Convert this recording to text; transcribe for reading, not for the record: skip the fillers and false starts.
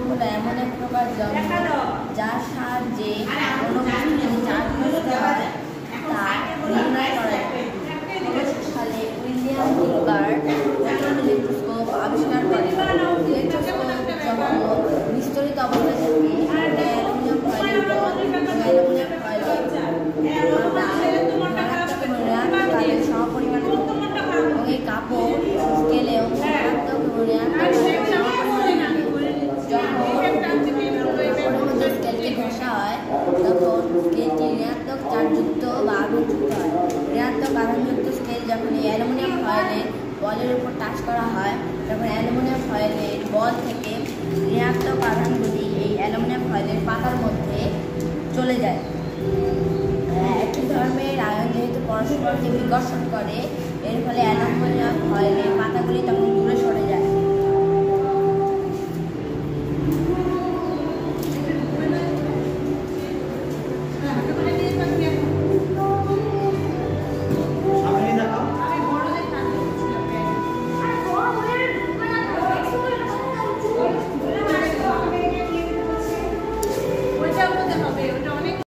হলো এমন এক প্রকার যন্ত্র যার সাহায্যে কোনো কিছু যদি চার্জ নষ্ট হয় তা নির্ণয় করা যায়। 1900 সালে উইলিয়াম গিলবার্ট প্রথম ইলেকট্রোস্কোপ আবিষ্কার করেন। ইলেকট্রোস্কোপ যখন বিস্তরিত অবস্থায় থাকে অ্যালুমিনিয়াম ফয়েলের বল অ্যালুমিনিয়াম ফয়েলের ধনাত্মক সমপরিমাণ এবং এই কাপড় স্কেলেও ধনাত্মক স্কেলকে ঘষা হয় তখন স্কেলটি ঋণাত্মক চার্জযুক্ত বা আধানযুক্ত হয়। ঋণাত্মক আধানযুক্ত স্কেল যখন এই অ্যালুমিনিয়াম ফয়েলের বলের উপর টাচ করা হয় তখন অ্যালুমিনিয়াম ফয়েলের বল থেকে ঋণাত্মক আধানগুলি এই অ্যালুমিনিয়াম ফয়েলের পাতার মধ্যে চলে যায়। একই ধর্মের আয়ন যেহেতু পরস্পরকে বিকর্ষণ করে এর ফলে অ্যালুমিনিয়াম ফয়েলের পাতাগুলি তখন দূরে